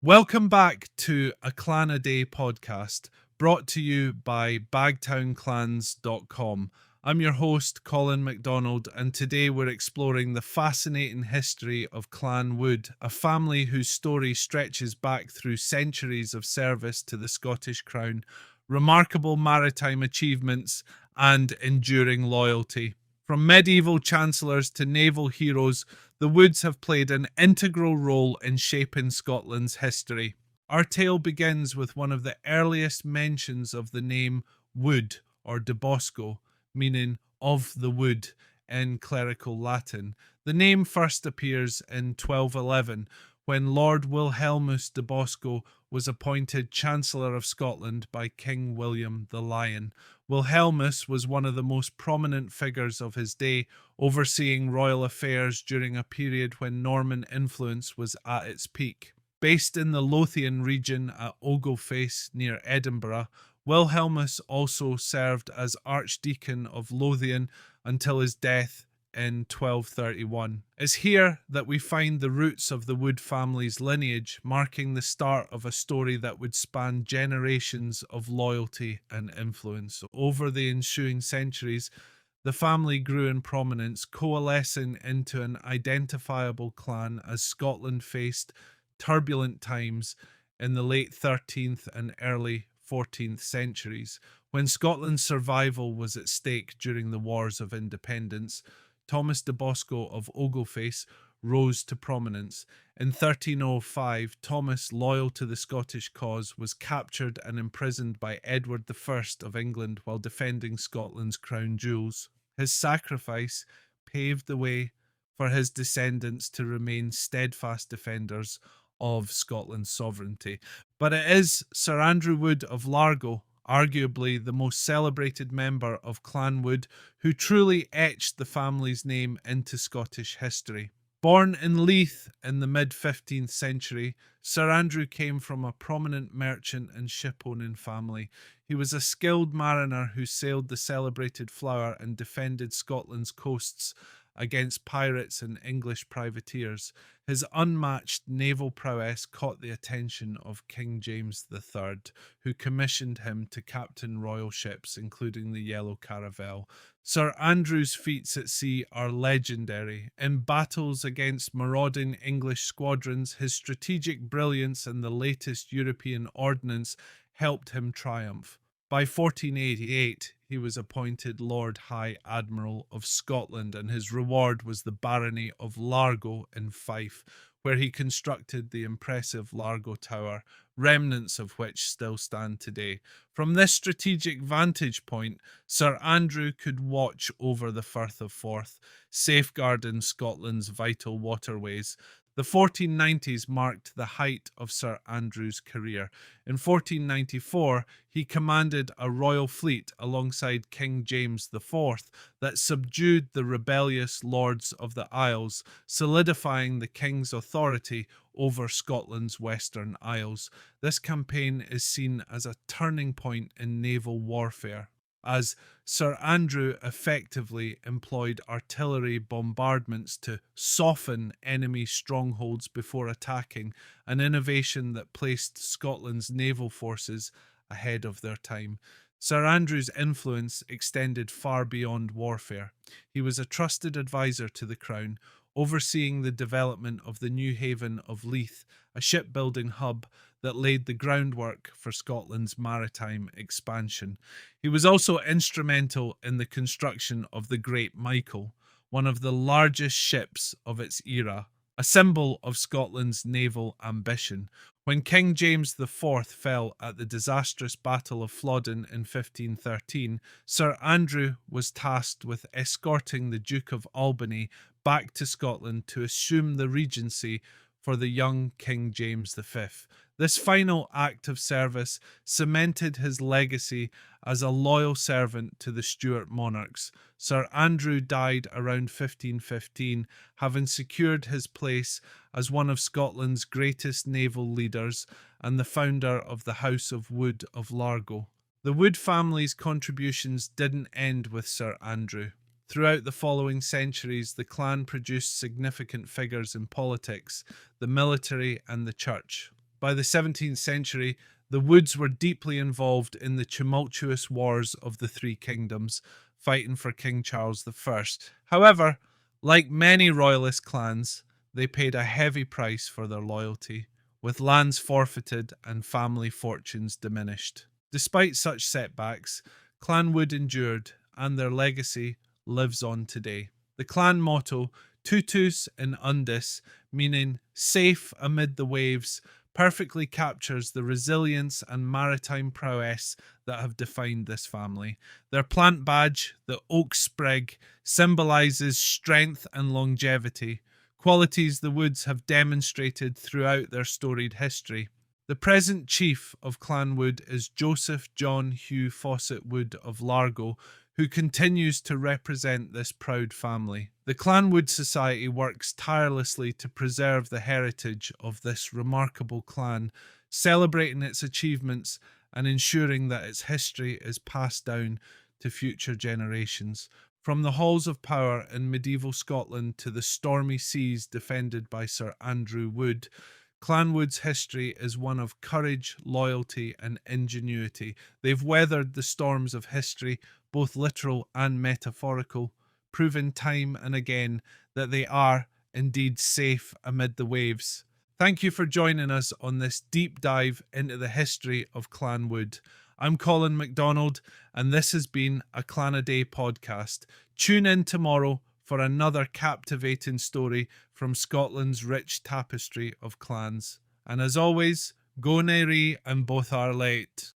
Welcome back to a Clan a Day podcast brought to you by bagtownclans.com. I'm your host, Colin MacDonald, and today we're exploring the fascinating history of Clan Wood, a family whose story stretches back through centuries of service to the Scottish Crown, remarkable maritime achievements, and enduring loyalty. From medieval chancellors to naval heroes, the Woods have played an integral role in shaping Scotland's history. Our tale begins with one of the earliest mentions of the name Wood or de Bosco, meaning of the wood in clerical Latin. The name first appears in 1211 when Lord Wilhelmus de Bosco was appointed Chancellor of Scotland by King William the Lion. Wilhelmus was one of the most prominent figures of his day, overseeing royal affairs during a period when Norman influence was at its peak. Based in the Lothian region at Oglefase near Edinburgh, Wilhelmus also served as Archdeacon of Lothian until his death in 1231. It's here that we find the roots of the Wood family's lineage, marking the start of a story that would span generations of loyalty and influence. Over the ensuing centuries, the family grew in prominence, coalescing into an identifiable clan as Scotland faced turbulent times in the late 13th and early 14th centuries. When Scotland's survival was at stake during the Wars of Independence, Thomas de Bosco of Oglefase rose to prominence. In 1305, Thomas, loyal to the Scottish cause, was captured and imprisoned by Edward I of England while defending Scotland's crown jewels. His sacrifice paved the way for his descendants to remain steadfast defenders of Scotland's sovereignty. But it is Sir Andrew Wood of Largo, arguably the most celebrated member of Clan Wood, who truly etched the family's name into Scottish history. Born in Leith in the mid-15th century, Sir Andrew came from a prominent merchant and ship-owning family. He was a skilled mariner who sailed the celebrated Flower and defended Scotland's coasts against pirates and English privateers. His unmatched naval prowess caught the attention of King James III, who commissioned him to captain royal ships, including the Yellow Caravel. Sir Andrew's feats at sea are legendary. In battles against marauding English squadrons, his strategic brilliance and the latest European ordnance helped him triumph. By 1488, he was appointed Lord High Admiral of Scotland, and his reward was the barony of Largo in Fife, where he constructed the impressive Largo Tower, remnants of which still stand today. From this strategic vantage point, Sir Andrew could watch over the Firth of Forth, safeguarding Scotland's vital waterways. The 1490s marked the height of Sir Andrew's career. In 1494, he commanded a royal fleet alongside King James IV that subdued the rebellious lords of the Isles, solidifying the king's authority over Scotland's Western Isles. This campaign is seen as a turning point in naval warfare, as Sir Andrew effectively employed artillery bombardments to soften enemy strongholds before attacking, an innovation that placed Scotland's naval forces ahead of their time. Sir Andrew's influence extended far beyond warfare. He was a trusted advisor to the Crown, overseeing the development of the new haven of Leith, a shipbuilding hub that laid the groundwork for Scotland's maritime expansion. He was also instrumental in the construction of the Great Michael, one of the largest ships of its era, a symbol of Scotland's naval ambition. When King James IV fell at the disastrous Battle of Flodden in 1513, Sir Andrew was tasked with escorting the Duke of Albany back to Scotland to assume the regency for the young King James V. This final act of service cemented his legacy as a loyal servant to the Stewart monarchs. Sir Andrew died around 1515, having secured his place as one of Scotland's greatest naval leaders and the founder of the House of Wood of Largo. The Wood family's contributions didn't end with Sir Andrew. Throughout the following centuries, the clan produced significant figures in politics, the military, and the church. By the 17th century, the Woods were deeply involved in the tumultuous wars of the Three Kingdoms, fighting for King Charles I. However, like many royalist clans, they paid a heavy price for their loyalty, with lands forfeited and family fortunes diminished. Despite such setbacks, Clan Wood endured, and their legacy lives on today. The clan motto, Tutus in Undis, meaning safe amid the waves, perfectly captures the resilience and maritime prowess that have defined this family. Their plant badge, the oak sprig, symbolizes strength and longevity, qualities the Woods have demonstrated throughout their storied history. The present chief of Clan Wood is Joseph John Hugh Fawcett Wood of Largo, who continues to represent this proud family. The Clan Wood Society works tirelessly to preserve the heritage of this remarkable clan, celebrating its achievements and ensuring that its history is passed down to future generations. From the halls of power in medieval Scotland to the stormy seas defended by Sir Andrew Wood, Clan Wood's history is one of courage, loyalty, and ingenuity. They've weathered the storms of history, both literal and metaphorical, proving time and again that they are indeed safe amid the waves. Thank you for joining us on this deep dive into the history of Clan Wood. I'm Colin MacDonald, and this has been a Clan a Day podcast. Tune in tomorrow for another captivating story from Scotland's rich tapestry of clans. And as always, go na ri and both are late.